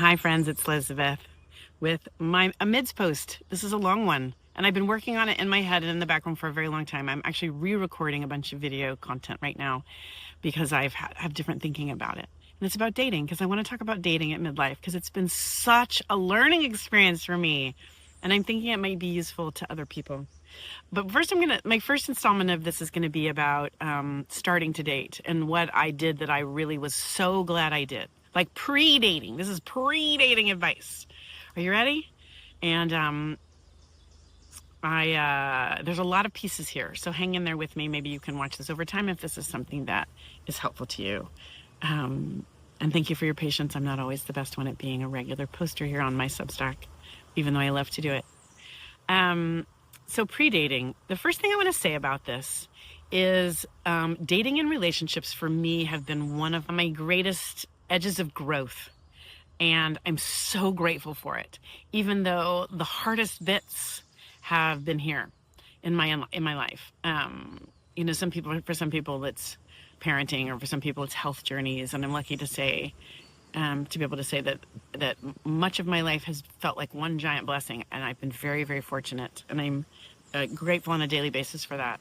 Hi friends, it's Lisabeth with a mids post. This is a long one, and I've been working on it in my head and in the background for a very long time. I'm actually re-recording a bunch of video content right now because have different thinking about it. And it's about dating, because I want to talk about dating at midlife, because it's been such a learning experience for me, and I'm thinking it might be useful to other people. But first, my first installment of this is gonna be about starting to date and what I did that I really was so glad I did. Like pre-dating. This is pre-dating advice. Are you ready? And there's a lot of pieces here, so hang in there with me. Maybe you can watch this over time if this is something that is helpful to you. And thank you for your patience. I'm not always the best one at being a regular poster here on my Substack, even though I love to do it. So pre-dating, the first thing I want to say about this is dating and relationships for me have been one of my greatest edges of growth. And I'm so grateful for it, even though the hardest bits have been here in my life. For some people it's parenting, or for some people it's health journeys. And I'm lucky to say, to be able to say that much of my life has felt like one giant blessing, and I've been very, very fortunate, and I'm grateful on a daily basis for that.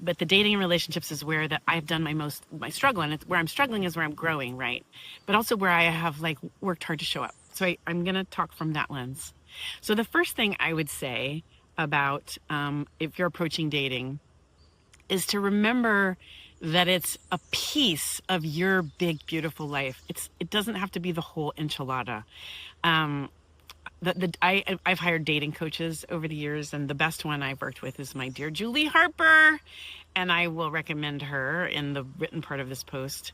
But the dating and relationships is where that I've done my struggle, and it's where I'm struggling is where I'm growing, right? But also where I have worked hard to show up. So I'm going to talk from that lens. So the first thing I would say about if you're approaching dating is to remember that it's a piece of your big, beautiful life. It doesn't have to be the whole enchilada. I've hired dating coaches over the years, and the best one I've worked with is my dear Julie Harper, and I will recommend her in the written part of this post.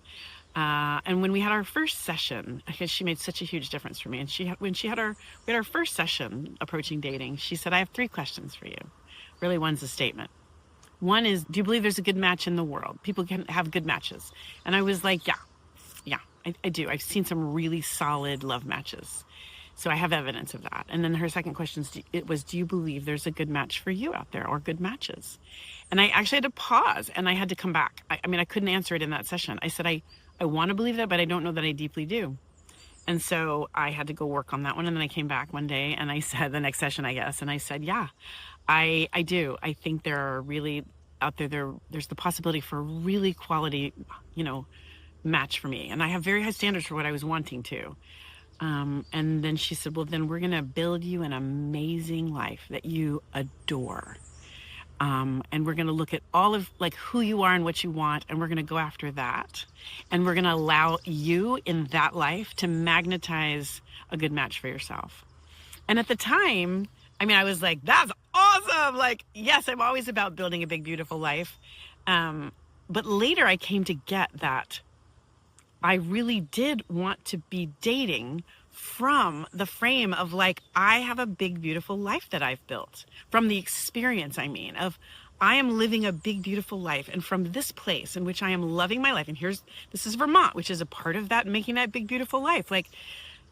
And when we had our first session, because she made such a huge difference for me, and we had our first session approaching dating, she said, "I have 3 questions for you." Really, one's a statement. One is, do you believe there's a good match in the world? People can have good matches. And I was like, yeah, I do. I've seen some really solid love matches. So I have evidence of that. And then her second question was, do you believe there's a good match for you out there, or good matches? And I actually had to pause, and I had to come back. I couldn't answer it in that session. I said, I want to believe that, but I don't know that I deeply do. And so I had to go work on that one. And then I came back one day, and I said, the next session, I guess, and I said, yeah, I do. I think there are really out there's the possibility for a really quality, match for me. And I have very high standards for what I was wanting to. And then she said, well, then we're going to build you an amazing life that you adore. And we're going to look at all of who you are and what you want, and we're going to go after that. And we're going to allow you in that life to magnetize a good match for yourself. And at the time, I was like, that's awesome. Yes, I'm always about building a big, beautiful life. But later I came to get that I really did want to be dating from the frame of I have a big, beautiful life that I've built, from the experience, of I am living a big, beautiful life. And from this place in which I am loving my life, and this is Vermont, which is a part of that, making that big, beautiful life.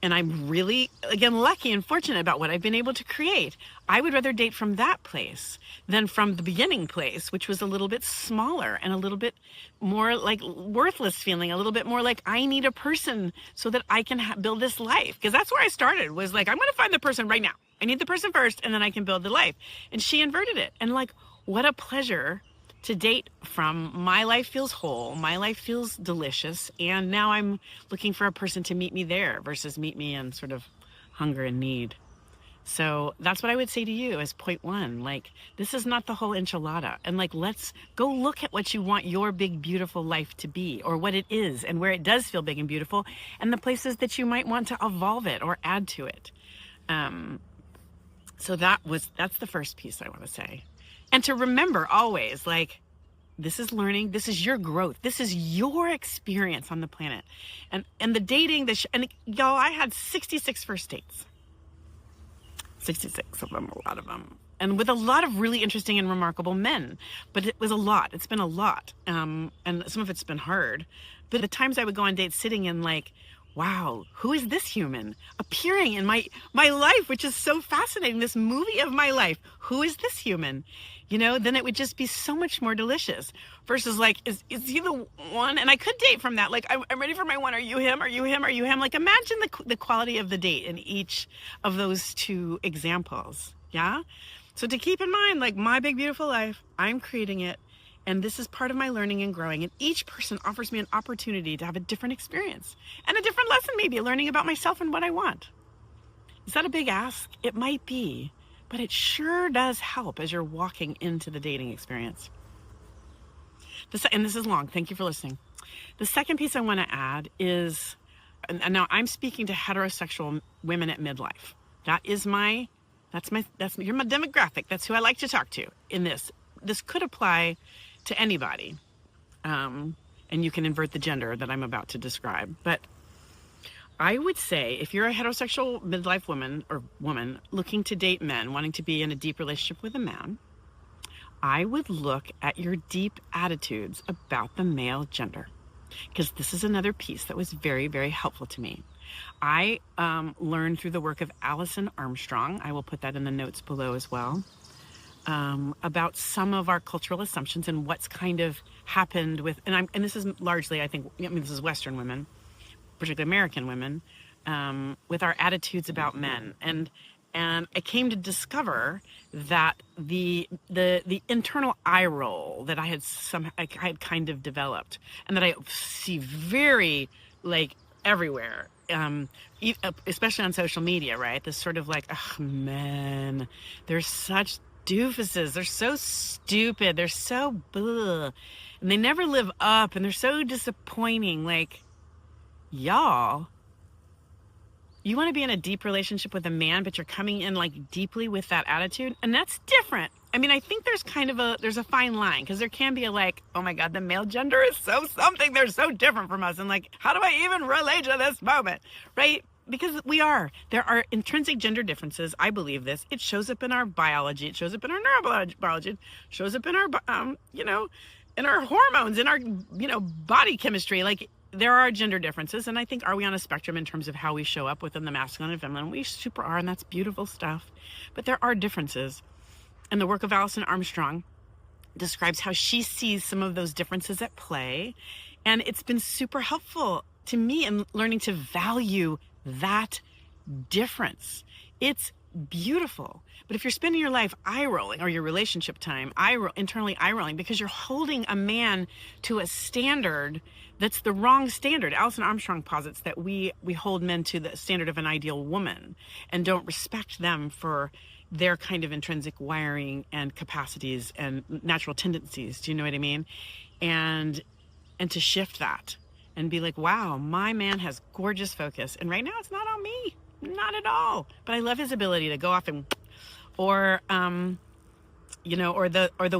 And I'm really, again, lucky and fortunate about what I've been able to create. I would rather date from that place than from the beginning place, which was a little bit smaller and a little bit more worthless feeling, a little bit more I need a person so that I can build this life. Because that's where I started, was I'm going to find the person right now. I need the person first, and then I can build the life. And she inverted it. And what a pleasure to date from my life feels whole, my life feels delicious, and now I'm looking for a person to meet me there versus meet me in sort of hunger and need. So that's what I would say to you as point 1. This is not the whole enchilada. And let's go look at what you want your big, beautiful life to be, or what it is, and where it does feel big and beautiful, and the places that you might want to evolve it or add to it. So that's the first piece I want to say. And to remember always, this is learning, this is your growth, this is your experience on the planet. And the dating, and y'all, I had 66 first dates. 66 of them, a lot of them. And with a lot of really interesting and remarkable men. But it was a lot. It's been a lot. And some of it's been hard. But the times I would go on dates sitting in wow, who is this human appearing in my life, which is so fascinating, this movie of my life? Who is this human? Then it would just be so much more delicious versus like, is he the one? And I could date from that. Like, I'm ready for my one. Are you him? Are you him? Are you him? Like, imagine the quality of the date in each of those two examples. Yeah. So to keep in mind, like, my big, beautiful life, I'm creating it. And this is part of my learning and growing. And each person offers me an opportunity to have a different experience and a different lesson, maybe learning about myself and what I want. Is that a big ask? It might be, but it sure does help as you're walking into the dating experience. And this is long. Thank you for listening. The second piece I want to add is, and now I'm speaking to heterosexual women at midlife. That's my you're my demographic. That's who I like to talk to in this. This could apply to anybody. And you can invert the gender that I'm about to describe. But I would say if you're a heterosexual midlife woman looking to date men, wanting to be in a deep relationship with a man, I would look at your deep attitudes about the male gender, because this is another piece that was very, very helpful to me. I learned through the work of Alison Armstrong, I will put that in the notes below as well, about some of our cultural assumptions and what's kind of happened with, and this is largely, this is Western women, particularly American women, with our attitudes about men. And I came to discover that the internal eye roll that I had kind of developed, and that I see very, like, everywhere, especially on social media, right? This sort of like, oh, men, they're such doofuses. They're so stupid. They're so blah. And they never live up, and they're so disappointing. Like, y'all, you want to be in a deep relationship with a man, but you're coming in like deeply with that attitude, and that's different. I mean, I think there's there's a fine line, because there can be a like, oh my God, the male gender is so something. They're so different from us. And like, how do I even relate to this moment? Right? Because there are intrinsic gender differences. I believe this. It shows up in our biology. It shows up in our neurobiology. It shows up in our, in our hormones, in our, body chemistry. Like, there are gender differences. And I think, are we on a spectrum in terms of how we show up within the masculine and feminine? We super are, and that's beautiful stuff. But there are differences. And the work of Alison Armstrong describes how she sees some of those differences at play. And it's been super helpful to me in learning to value that difference. It's beautiful. But if you're spending your life eye rolling, or your relationship time internally eye rolling, because you're holding a man to a standard that's the wrong standard. Alison Armstrong posits that we hold men to the standard of an ideal woman and don't respect them for their kind of intrinsic wiring and capacities and natural tendencies. Do you know what I mean? And to shift that and be like, wow, my man has gorgeous focus. And right now it's not on me, not at all. But I love his ability to go off and, or the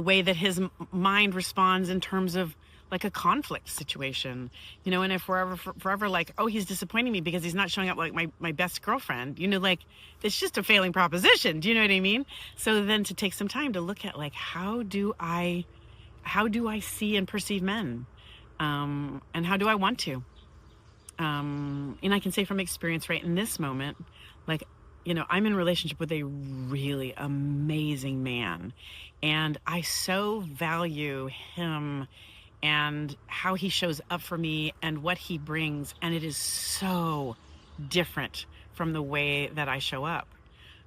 way that his mind responds in terms of like a conflict situation, and if we're forever like, oh, he's disappointing me because he's not showing up like my best girlfriend, like, it's just a failing proposition. Do you know what I mean? So then to take some time to look at like, how do I see and perceive men? And how do I want to? And I can say from experience right in this moment, like, I'm in a relationship with a really amazing man, and I so value him and how he shows up for me and what he brings. And it is so different from the way that I show up.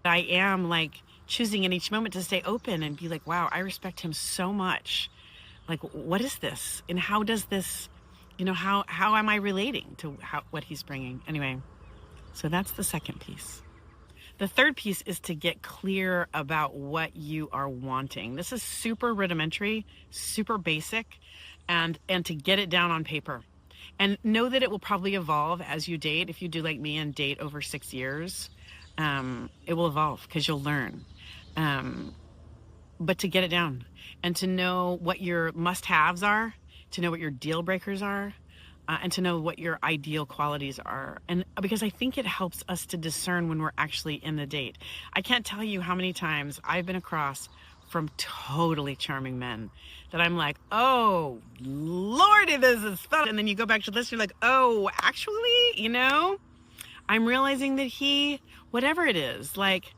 I am like choosing in each moment to stay open and be like, wow, I respect him so much. Like, what is this? And how does this, how am I relating to what he's bringing? Anyway, so that's the second piece. The third piece is to get clear about what you are wanting. This is super rudimentary, super basic, and to get it down on paper. And know that it will probably evolve as you date. If you do like me and date over 6 years, it will evolve because you'll learn. But to get it down and to know what your must-haves are, to know what your deal breakers are, and to know what your ideal qualities are. And because I think it helps us to discern when we're actually in the date. I can't tell you how many times I've been across from totally charming men that I'm like, oh, Lordy, this is fun. And then you go back to the list, you're like, oh, actually, I'm realizing that whatever it is, like,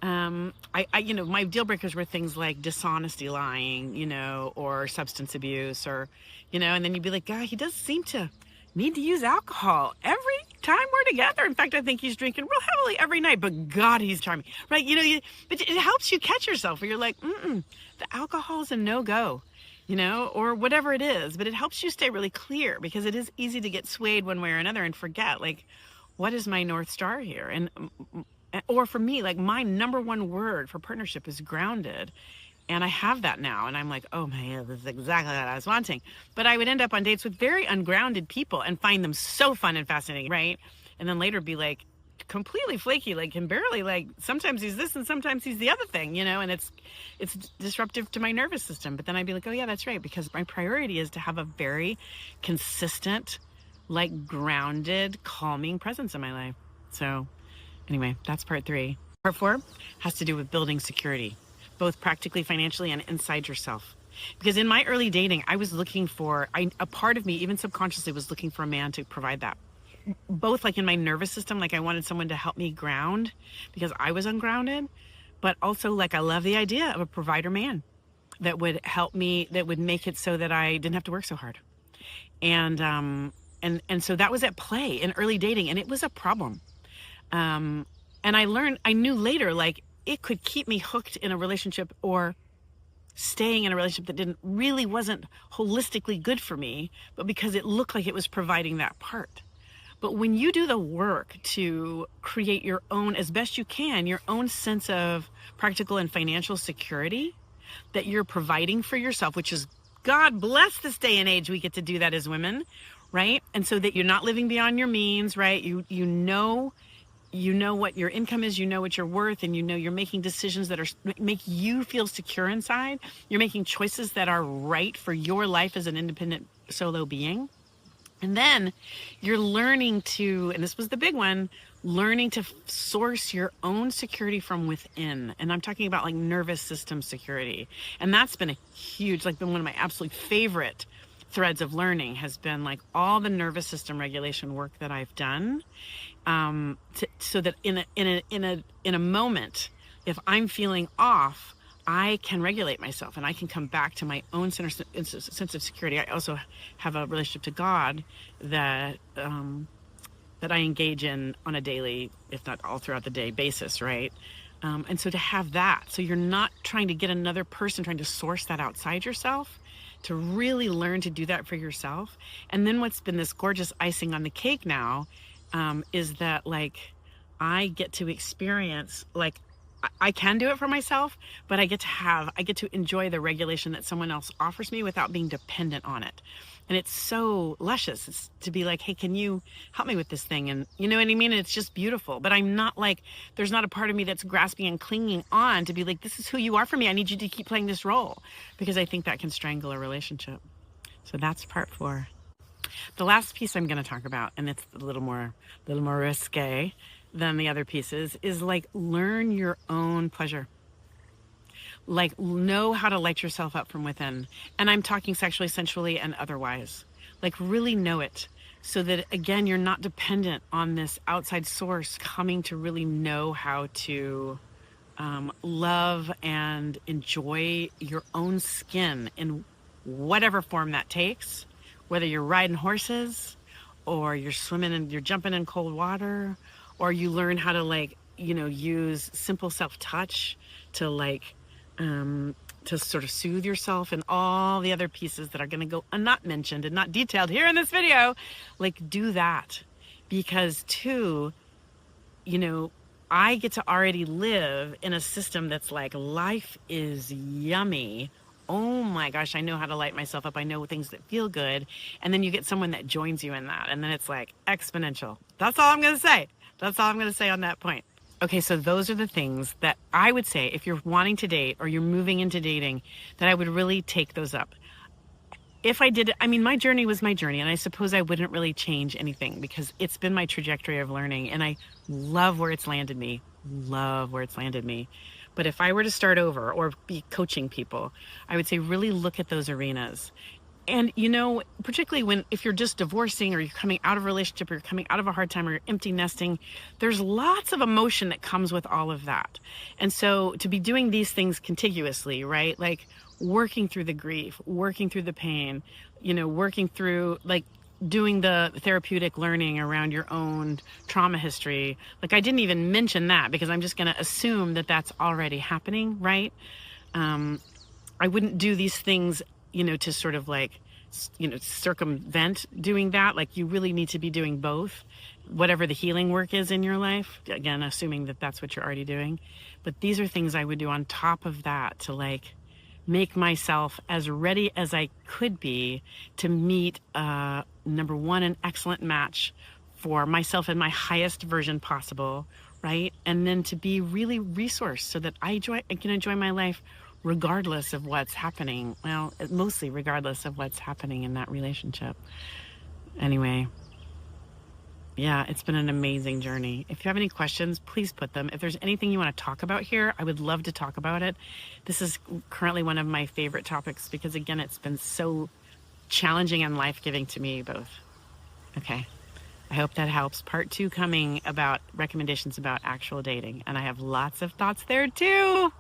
my deal breakers were things like dishonesty, lying, or substance abuse, or, and then you'd be like, God, he does seem to need to use alcohol every time we're together. In fact, I think he's drinking real heavily every night, but God, he's charming, right? But it helps you catch yourself where you're like, the alcohol is a no-go, or whatever it is, but it helps you stay really clear, because it is easy to get swayed one way or another and forget, like, what is my North Star here? Or for me, like, my number one word for partnership is grounded. And I have that now. And I'm like, oh man, this is exactly what I was wanting. But I would end up on dates with very ungrounded people and find them so fun and fascinating, right? And then later be like completely flaky, like can barely, like, sometimes he's this and sometimes he's the other thing, and it's disruptive to my nervous system. But then I'd be like, oh yeah, that's right. Because my priority is to have a very consistent, like, grounded, calming presence in my life. So anyway, that's part 3. Part 4 has to do with building security, both practically, financially, and inside yourself. Because in my early dating, I was looking for, a part of me, even subconsciously, was looking for a man to provide that. Both, like, in my nervous system, like I wanted someone to help me ground because I was ungrounded, but also, like, I love the idea of a provider man that would help me, that would make it so that I didn't have to work so hard. And so that was at play in early dating, and it was a problem. And I knew later, like, it could keep me hooked in a relationship or staying in a relationship that wasn't holistically good for me, but because it looked like it was providing that part. But when you do the work to create your own, as best you can, your own sense of practical and financial security that you're providing for yourself, which is, God bless this day and age, we get to do that as women, right? And so that you're not living beyond your means, right? You know what your income is, you know what you're worth, and you're making decisions that make you feel secure inside. You're making choices that are right for your life as an independent solo being. And then you're learning to, and this was the big one, learning to source your own security from within. And I'm talking about, like, nervous system security. And that's been a huge, like, been one of my absolute favorite threads of learning, has been, like, all the nervous system regulation work that I've done. So that in a moment, if I'm feeling off, I can regulate myself and I can come back to my own sense of security. I also have a relationship to God that I engage in on a daily, if not all throughout the day basis, right? And so to have that, so you're not trying to get another person, trying to source that outside yourself, to really learn to do that for yourself. And then what's been this gorgeous icing on the cake now is that, like, I get to experience, like, I can do it for myself, but I get to enjoy the regulation that someone else offers me without being dependent on it. And it's so luscious. It's to be like, hey, can you help me with this thing? And you know what I mean? It's just beautiful. But I'm not like, there's not a part of me that's grasping and clinging on to be like, this is who you are for me. I need you to keep playing this role, because I think that can strangle a relationship. So that's part 4. The last piece I'm going to talk about, and it's a little more risque than the other pieces, is, like, learn your own pleasure. Like, know how to light yourself up from within. And I'm talking sexually, sensually, and otherwise. Like, really know it, so that, again, you're not dependent on this outside source coming to really know how to love and enjoy your own skin in whatever form that takes, whether you're riding horses or you're swimming and you're jumping in cold water, or you learn how to, like, use simple self-touch to, like, to sort of soothe yourself, and all the other pieces that are going to go not mentioned and not detailed here in this video. Like, do that, because too, I get to already live in a system that's like, life is yummy. Oh my gosh, I know how to light myself up. I know things that feel good. And then you get someone that joins you in that, and then it's like exponential. That's all I'm going to say. That's all I'm going to say on that point. Okay, so those are the things that I would say, if you're wanting to date or you're moving into dating, that I would really take those up. If I did, my journey was my journey, and I suppose I wouldn't really change anything, because it's been my trajectory of learning, and I love where it's landed me. But if I were to start over or be coaching people, I would say really look at those arenas. And, particularly if you're just divorcing or you're coming out of a relationship or you're coming out of a hard time or you're empty nesting, there's lots of emotion that comes with all of that. And so to be doing these things contiguously, right? Like working through the grief, working through the pain, working through like doing the therapeutic learning around your own trauma history. Like I didn't even mention that because I'm just going to assume that that's already happening, right? I wouldn't do these things, to sort of like, circumvent doing that. Like you really need to be doing both, whatever the healing work is in your life. Again, assuming that that's what you're already doing. But these are things I would do on top of that to like make myself as ready as I could be to meet, number one, an excellent match for myself in my highest version possible, right? And then to be really resourced so that I can enjoy my life regardless of what's happening. Well, mostly regardless of what's happening in that relationship. Anyway, yeah, it's been an amazing journey. If you have any questions, please put them. If there's anything you want to talk about here, I would love to talk about it. This is currently one of my favorite topics because, again, it's been so challenging and life-giving to me both. Okay. I hope that helps. Part 2 coming about recommendations about actual dating. And I have lots of thoughts there too.